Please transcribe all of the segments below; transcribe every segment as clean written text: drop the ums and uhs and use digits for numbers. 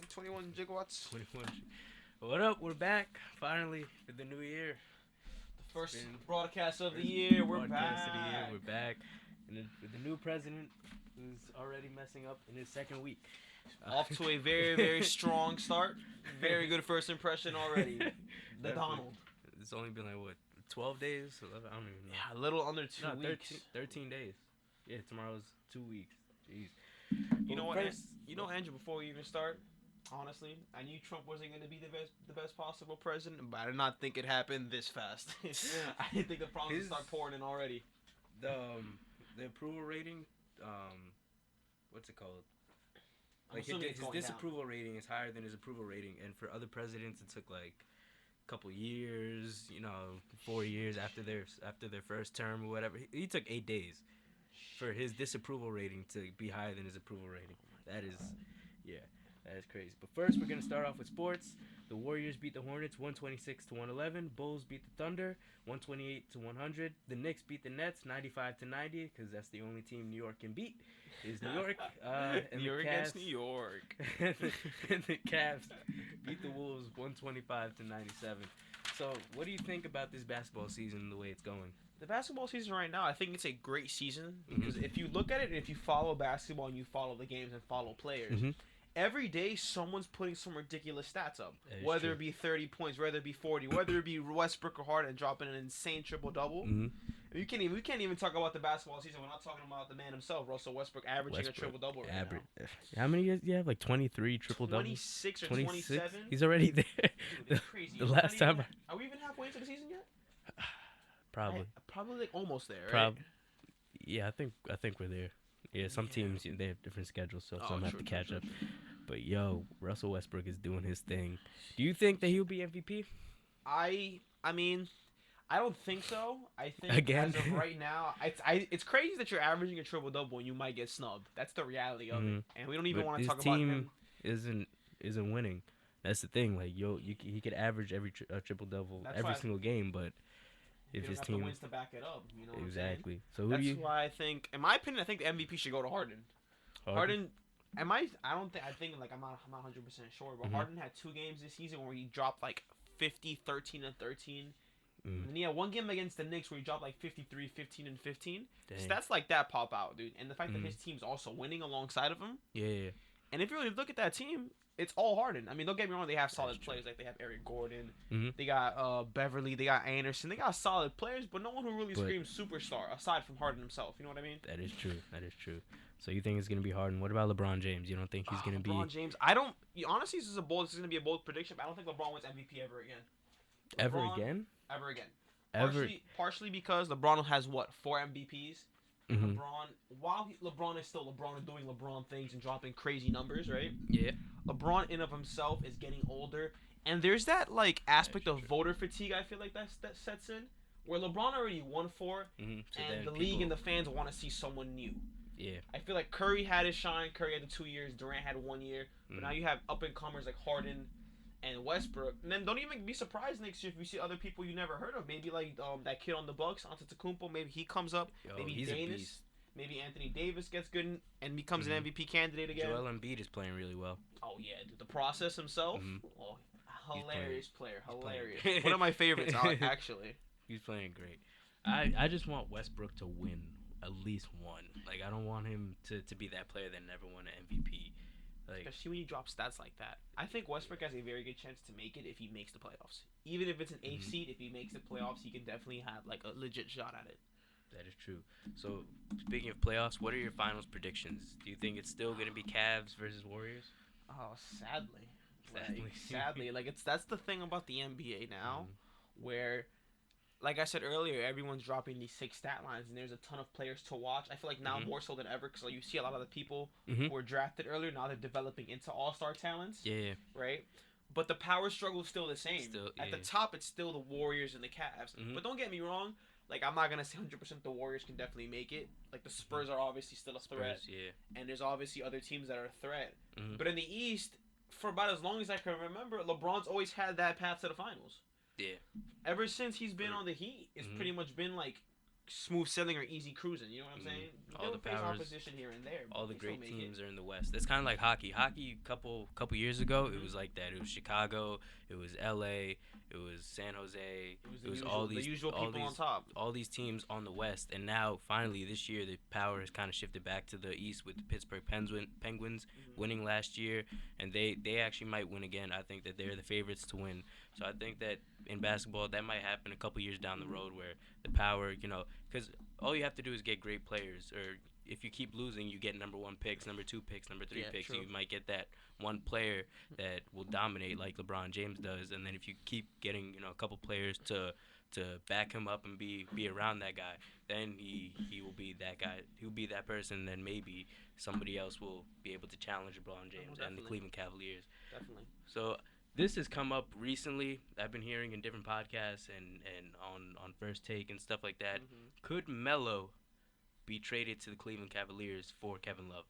21 gigawatts. 21. What up? We're back finally for the new year. The It's first been broadcast of the first year. We're broadcast of the year. back. We're back, and with the new president who's already messing up in his second week. Off to a very, very strong start. Very good first impression already. The Definitely. Donald. It's only been like what, 12 days? 11? I don't even know. Yeah, a little under 2 No, weeks. 13 days. Yeah, tomorrow's 2 weeks. Jeez. You know Well, what? first, Andrew. Before we even start, honestly, I knew Trump wasn't going to be the best possible president, but I did not think it happened this fast. I didn't think the problems would start pouring in already. the um, the approval rating, what's it called? I'm Like assuming his it's going down. disapproval rating is higher than his approval rating, and for other presidents, it took like a couple years, 4 years after their first term or whatever. He took 8 days for his disapproval rating to be higher than his approval rating. That is, yeah, that is crazy. But first, we're gonna start off with sports. The Warriors beat the Hornets 126-111. Bulls beat the Thunder 128-100. The Knicks beat the Nets 95-90 because that's the only team New York can beat. Is New York. And New York the against Cavs, New York. and the Cavs beat the Wolves 125-97. So, what do you think about this basketball season, the way it's going? The basketball season right now, I think it's a great season Mm-hmm. because if you look at it and if you follow basketball and you follow the games and follow players, Mm-hmm. every day someone's putting some ridiculous stats up. That is Whether true. it be 30 points, whether it be 40, whether it be Westbrook or Harden dropping an insane triple double. Mm-hmm. We can't even talk about the basketball season. We're not talking about the man himself, Russell Westbrook, averaging a triple double right now. How many years do you have? Like 23 triple doubles? 26 or 26? 27. He's already there. Dude, it's crazy. The We're last not even- time. Are we even halfway into the season yet? Probably. Probably like almost there, right? Yeah, I think we're there. Yeah, some Yeah. teams they have different schedules, so Oh, some have true, to true, catch true, up. true. But yo, Russell Westbrook is doing his thing. Do you think that he'll be MVP I mean, I don't think so. I think again? as of right now, it's crazy that you're averaging a triple double and you might get snubbed. That's the reality of it, and we don't even But want to his talk about him. team isn't winning. That's the thing. Like he could average triple double That's every why- single game, but You if don't his have team the wins to back it up. You know what I'm saying? exactly. So who That's do you? why I think, in my opinion, I think the MVP should go to Harden. Harden. I don't think. I think like I'm not 100% sure, but Mhm. Harden had 2 games this season where he dropped like 50, 13, and 13. Mm. And then he had 1 game against the Knicks where he dropped like 53, 15, and 15. Dang. Stats like that pop out, dude. And the fact Mhm. that his team's also winning alongside of him. Yeah. And if you really look at that team, it's all Harden. I mean, don't get me wrong, they have solid true. players. Like they have Eric Gordon, Mhm. they got Beverly, they got Anderson. They got solid players, but no one who really But- screams superstar aside from Harden himself. You know what I mean? That is true. That is true. So you think it's gonna be Harden? What about LeBron James? You don't think he's gonna LeBron be James. I don't. Honestly, this is gonna be a bold prediction. But I don't think LeBron wins MVP ever again. ever LeBron, again? Ever again. Ever? Partially because LeBron has what 4 MVPs. Mhm. LeBron is still LeBron and doing LeBron things and dropping crazy numbers, right? Yeah. LeBron in of himself is getting older, and there's that like aspect That's of true. voter fatigue. I feel like that sets in, where LeBron already won 4, Mhm. So and then the league people- and the fans want to see someone new. Yeah. I feel like Curry had his shine. Curry had the 2 years. Durant had 1 year. But now Mhm. you have up and comers like Harden and Westbrook. And then don't even be surprised next year if you see other people you never heard of. Maybe like that kid on the Bucks, Antetokounmpo. Maybe he comes up. Yo, Maybe he's a Davis. beast. Maybe Anthony Davis gets good and becomes Mhm. an MVP candidate again. Joel Embiid is playing really well. Oh yeah, dude, the process himself. Mhm. Oh, playing- hilarious player, playing hilarious. great. One of my favorites, actually. He's playing great. I just want Westbrook to win at least one. Like I don't want him to be that player that never won an MVP. Like Especially when you drop stats like that. I think Westbrook has a very good chance to make it if he makes the playoffs. Even if it's an 8th Mhm. seed, if he makes the playoffs, he can definitely have like a legit shot at it. that is true. So speaking of playoffs, what are your finals predictions? Do you think it's still gonna be Cavs versus Warriors? Oh, sadly. Sadly. Like, sadly. Like that's the thing about the NBA now, Mhm. where like I said earlier, everyone's dropping these 6 stat lines, and there's a ton of players to watch. I feel like now Mhm. more so than ever, because like, you see a lot of the people Mhm. who were drafted earlier, now they're developing into all-star talents, Yeah. right? But the power struggle is still the same. Still, At the yeah. top, it's still the Warriors and the Cavs. Mhm. But don't get me wrong, like I'm not gonna say 100% the Warriors can definitely make it. Like the Spurs are obviously still a threat, Spurs, yeah. and there's obviously other teams that are a threat. Mhm. But in the East, for about as long as I can remember, LeBron's always had that path to the finals. Yeah. Ever since he's been on the Heat, it's Mhm. pretty much been like smooth sailing or easy cruising. You know what I'm saying? All the face powers, opposition here and there. all the great teams are in the West. It's kind of like hockey. Hockey, couple years ago, it was like that. It was Chicago, it was L.A., it was San Jose. It was all these the usual people on top. all these teams on the West, and now finally this year the power has kind of shifted back to the East with the Pittsburgh Penguins winning last year, and they actually might win again. I think that they're the favorites to win. So I think that in basketball that might happen a couple years down the road where the power, because all you have to do is get great players, or if you keep losing, you get number 1 picks, number 2 picks, number 3 picks. True. You might get that one player that will dominate like LeBron James does, and then if you keep getting a couple players to back him up and be around that guy, then he will be that guy. He'll be that person. Then maybe somebody else will be able to challenge LeBron James and the Cleveland Cavaliers. Definitely. So this has come up recently. I've been hearing in different podcasts and on First Take and stuff like that. Could Melo be traded to the Cleveland Cavaliers for Kevin Love?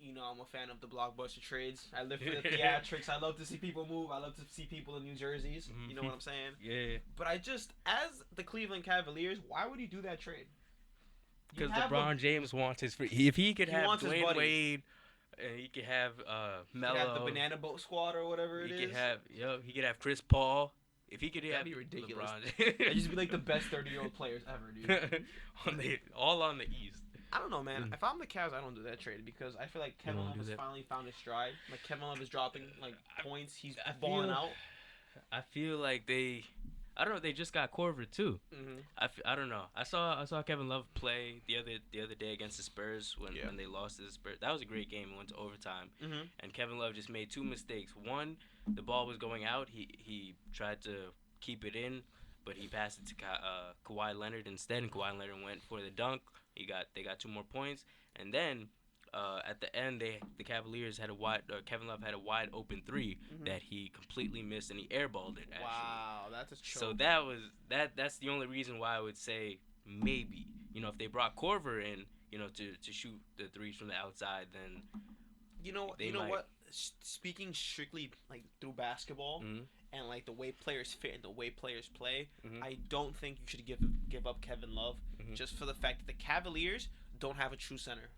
I'm a fan of the blockbuster trades. I live for the theatrics. I love to see people move. I love to see people in New Jerseys. You know what I'm saying? Yeah. But as the Cleveland Cavaliers, why would you do that trade? Because LeBron James wants his free. If he could have Dwayne Wade, he could have Melo. He could have the Banana Boat Squad or whatever it is. He could have Chris Paul. If he could have, that'd be ridiculous. That'd just be like the best 30-year-old players ever, dude. all on the East. I don't know, man. If I'm the Cavs, I don't do that trade because I feel like Kevin Love has finally found his stride. Like Kevin Love is dropping points. He's balling out. I feel like they just got Korver too. I don't know. I saw Kevin Love play the other day against the Spurs when they lost to the Spurs. That was a great game. It went to overtime. And Kevin Love just made 2 mistakes. One, the ball was going out. He tried to keep it in, but he passed it to Kawhi Leonard instead, and Kawhi Leonard went for the dunk. They got 2 more points, and then at the end the Cavaliers had Kevin Love had a wide open 3 that he completely missed, and he airballed it. Actually. Wow, that's a choke. So that's the only reason why I would say maybe if they brought Korver in to shoot the threes from the outside, then what? Speaking strictly through basketball. And the way players fit and the way players play, I don't think you should give up Kevin Love just for the fact that the Cavaliers don't have a true center.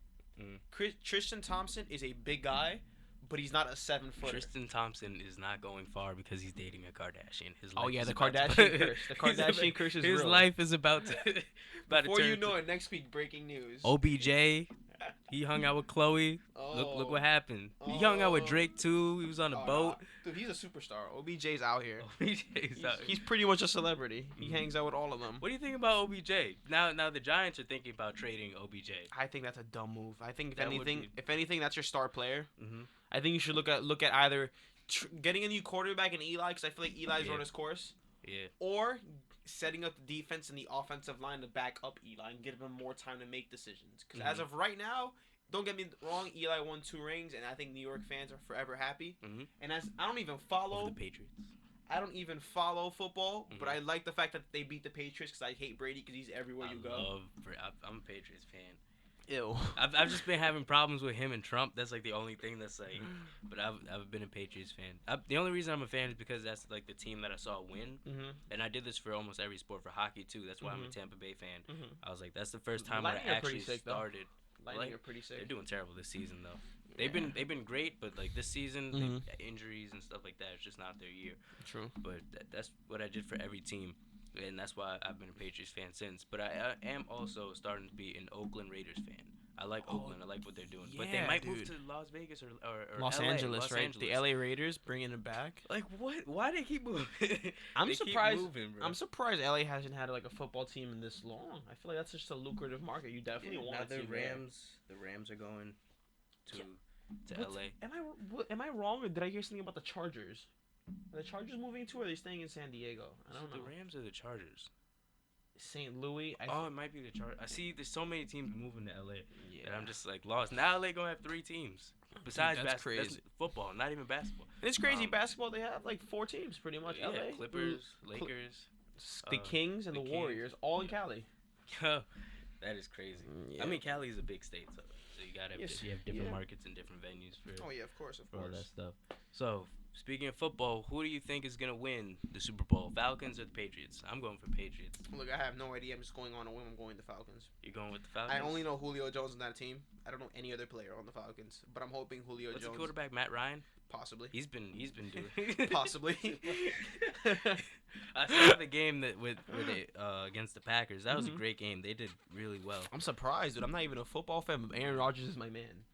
Tristan Thompson is a big guy, but he's not a 7-footer. Tristan Thompson is not going far because he's dating a Kardashian. The Kardashian curse. The Kardashian curse is real. His life is about to. Before you know it, next week, breaking news. OBJ. He hung out with Chloe. Look what happened. He hung out with Drake too. He was on a boat. Dude, he's a superstar. OBJ's out here. OBJ's out. He's pretty much a celebrity. He hangs out with all of them. What do you think about OBJ? Now the Giants are thinking about trading OBJ. I think that's a dumb move. I think if anything, that's your star player. I think you should look at either getting a new quarterback in Eli, because I feel like Eli's run his course. Yeah. Or setting up the defense and the offensive line to back up Eli and give him more time to make decisions. Because as of right now, don't get me wrong, Eli won 2 rings, and I think New York fans are forever happy. And I don't even follow the Patriots. I don't even follow football, but I like the fact that they beat the Patriots because I hate Brady because he's everywhere you go. I'm a Patriots fan. Ew. I've just been having problems with him and Trump. That's the only thing that's but I've been a Patriots fan. The only reason I'm a fan is because that's the team that I saw win. And I did this for almost every sport, for hockey too. That's why I'm a Tampa Bay fan. I was like, that's the first time I actually started. Lightning are pretty sick. They're doing terrible this season though. They've been great, but this season, injuries and stuff like that, it's just not their year. True. But that's what I did for every team. And that's why I've been a Patriots fan since. But I am also starting to be an Oakland Raiders fan. I like Oakland. I like what they're doing. But they might move to Las Vegas or Los LA, Angeles, Los right? Angeles. The LA Raiders bringing it back. What? Why they keep moving? I'm surprised. I'm surprised LA hasn't had a football team in this long. I feel like that's just a lucrative market. You definitely want to. The Rams are going to LA. Am I wrong, or did I hear something about the Chargers? Are the Chargers moving to, or are they staying in San Diego? I don't know. The Rams or the Chargers? St. Louis. It might be the Chargers. I see there's so many teams moving to LA that I'm just lost. Now LA gonna have 3 teams. Besides basketball, that's football, not even basketball. And it's crazy. Basketball, they have 4 teams pretty much. Yeah, LA, Clippers, Lakers, the Kings, and the Warriors, all in Cali. That is crazy. I mean, Cali is a big state, so you have different markets and different venues for. Oh yeah, of course. All that stuff. So Speaking of football, who do you think is gonna win the Super Bowl? Falcons or the Patriots? I'm going for Patriots. Look, I have no idea. I'm just going on a whim. I'm going the Falcons. You're going with the Falcons? I only know Julio Jones on that team. I don't know any other player on the Falcons, but I'm hoping Julio What's Jones. the quarterback, Matt Ryan? Possibly. He's been doing Possibly. I saw the game that with against the Packers. That was a great game. They did really well. I'm surprised, dude. I'm not even a football fan, but Aaron Rodgers is my man.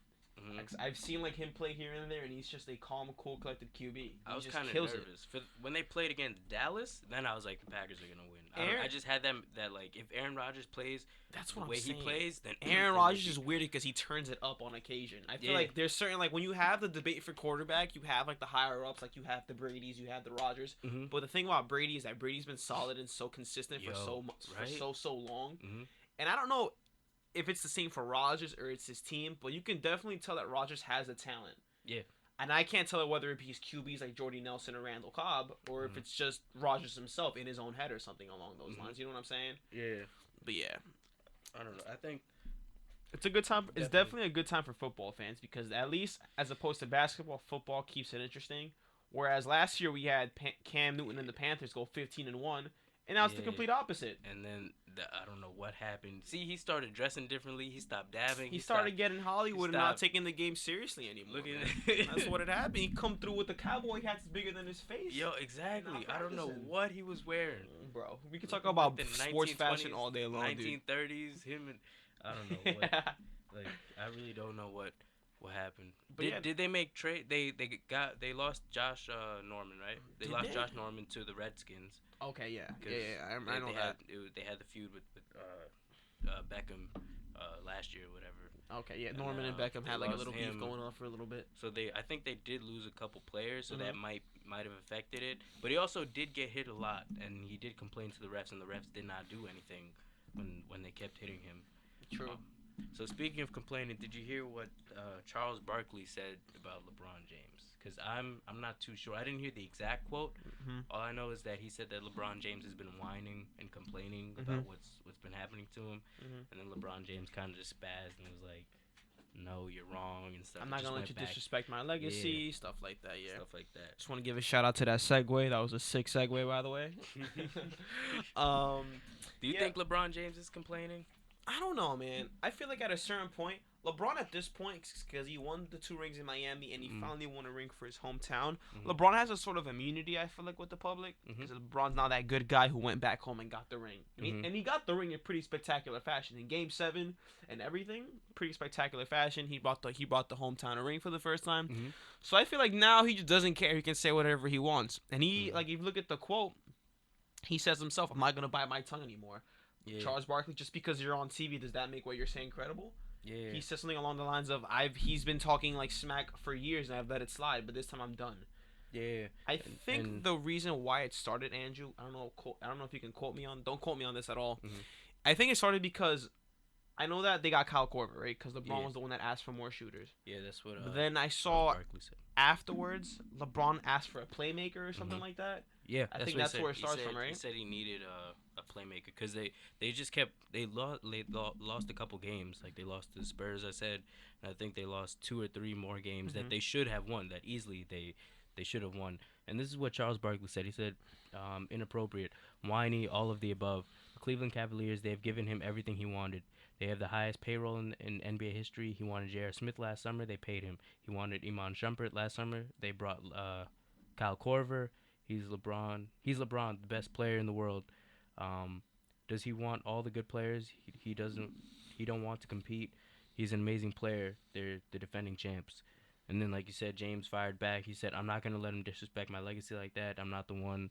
I've seen like him play here and there, and he's just a calm, cool, collected QB. I was kind of nervous when they played against Dallas. Then I was like, the Packers are gonna win. I just had them that like if Aaron Rodgers plays the way he plays, then Aaron Rodgers is weird because he turns it up on occasion. I feel like there's certain like when you have the debate for quarterback, you have like the higher ups, like you have the Brady's, you have the Rodgers. But the thing about Brady is that Brady's been solid and so consistent for so long, and I don't know if it's the same for Rodgers or it's his team, but you can definitely tell that Rodgers has the talent. Yeah. And I can't tell whether it be his QBs like Jordy Nelson or Randall Cobb, or if it's just Rodgers himself in his own head or something along those lines. You know what I'm saying? Yeah. But yeah. I don't know. I think it's a good time. It's definitely a good time for football fans because at least as opposed to basketball, football keeps it interesting. Whereas last year we had Cam Newton and the Panthers go 15-1. And now it's the complete opposite. And then I don't know what happened. See, he started dressing differently. He stopped dabbing. He started getting Hollywood and not taking the game seriously anymore. That's what had happened. He come through with the cowboy hats bigger than his face. Yo, exactly. I don't know what he was wearing. Bro, we can talk about the sports fashion all day long, 1930s, him and I don't know what. Like, I really don't know what happened. But did they make trade? They lost Josh Norman, right? They lost Josh Norman to the Redskins. Okay, yeah. I know that. They had the feud with Beckham last year or whatever. Okay, yeah. Norman and Beckham had like a little beef going on for a little bit. So I think they did lose a couple players, so that might have affected it. But he also did get hit a lot, and he did complain to the refs, and the refs did not do anything when they kept hitting him. True. So speaking of complaining, did you hear what Charles Barkley said about LeBron James? Because I'm not too sure. I didn't hear the exact quote. All I know is that he said that LeBron James has been whining and complaining about what's been happening to him, and then LeBron James kind of just spazzed and was like, "No, you're wrong," and stuff. I'm not gonna let you disrespect my legacy, stuff like that. Yeah, stuff like that. Just want to give a shout out to that segue. That was a sick segue, by the way. Do you think LeBron James is complaining? I don't know, man. I feel like at a certain point, LeBron at this point, because he won the 2 rings in Miami and he finally won a ring for his hometown, LeBron has a sort of immunity, I feel like, with the public. Because LeBron's not that good guy who went back home and got the ring. And he got the ring in pretty spectacular fashion. In Game 7 and everything, pretty spectacular fashion. He brought the hometown a ring for the first time. So I feel like now he just doesn't care. He can say whatever he wants. And he, like, if you look at the quote, he says himself, "I'm not going to bite my tongue anymore." Yeah. Charles Barkley, just because you're on TV, does that make what you're saying credible? Yeah. He said something along the lines of, he's been talking like smack for years and I've let it slide, but this time I'm done. Yeah. I think the reason why it started, Andrew, I don't know if you can don't quote me on this at all. I think it started because I know that they got Kyle Korver, right? Because LeBron was the one that asked for more shooters. Yeah, that's what. But then I saw afterwards LeBron asked for a playmaker or something like that. Yeah, I think that's where it starts from, right? He said he needed a playmaker because they just kept lost a couple games. Like they lost to the Spurs, I said, and I think they lost 2 or 3 more games that they should have won. That easily they should have won. And this is what Charles Barkley said. He said, inappropriate, whiny, all of the above. The Cleveland Cavaliers, they have given him everything he wanted. They have the highest payroll in NBA history. He wanted J.R. Smith last summer. They paid him. He wanted Iman Shumpert last summer. They brought Kyle Korver. He's LeBron. He's LeBron, the best player in the world. Does he want all the good players? He doesn't. He don't want to compete. He's an amazing player. They're the defending champs. And then, like you said, James fired back. He said, "I'm not going to let him disrespect my legacy like that. I'm not the one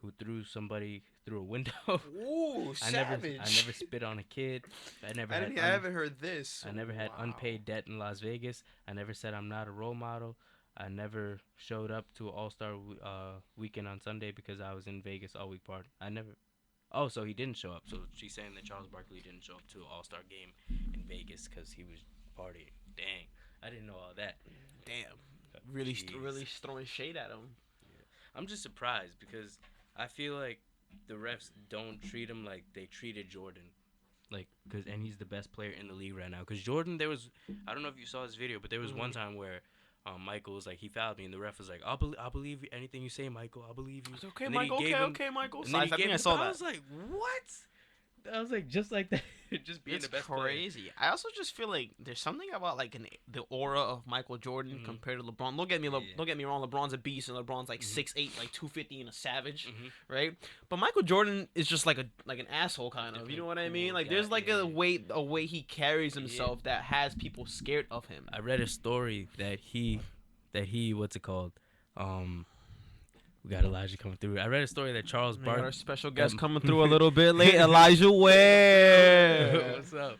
who threw somebody through a window." Ooh, savage. I never spit on a kid. I haven't heard this. I never had unpaid debt in Las Vegas. I never said I'm not a role model. I never showed up to an All-Star weekend on Sunday because I was in Vegas all week party. I never. Oh, so he didn't show up. So she's saying that Charles Barkley didn't show up to an All-Star game in Vegas because he was partying. Dang, I didn't know all that. Damn, really throwing shade at him. Yeah. I'm just surprised because I feel like the refs don't treat him like they treated Jordan. Like, and he's the best player in the league right now. Because Jordan, I don't know if you saw this video, but there was one time where Michael was like, he fouled me, and the ref was like, I believe anything you say, Michael. I believe you. Okay, Michael. Okay, Michael. And then he I think I saw that. I was like, what? I was like, just like that, just being It's the best crazy. player. I also just feel like there's something about like the aura of Michael Jordan compared to LeBron. Don't get me wrong. LeBron's a beast, and LeBron's like 6'8", like 250, and a savage, right? But Michael Jordan is just like an asshole kind of. You know what I mean? Like there's like a way he carries himself that has people scared of him. I read a story that he what's it called? We got Elijah coming through. I read a story that Charles Barkley, our special guest coming through a little bit late. Elijah Ware. What's up?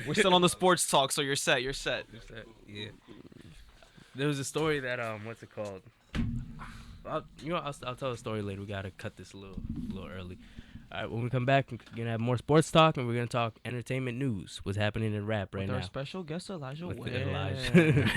We're still on the sports talk, so you're set. Yeah. There was a story that what's it called? I'll tell the story later. We gotta cut this a little early. All right, when we come back, we're gonna have more sports talk, and we're gonna talk entertainment news. What's happening in rap right now? Our special guest Elijah Ware. Elijah.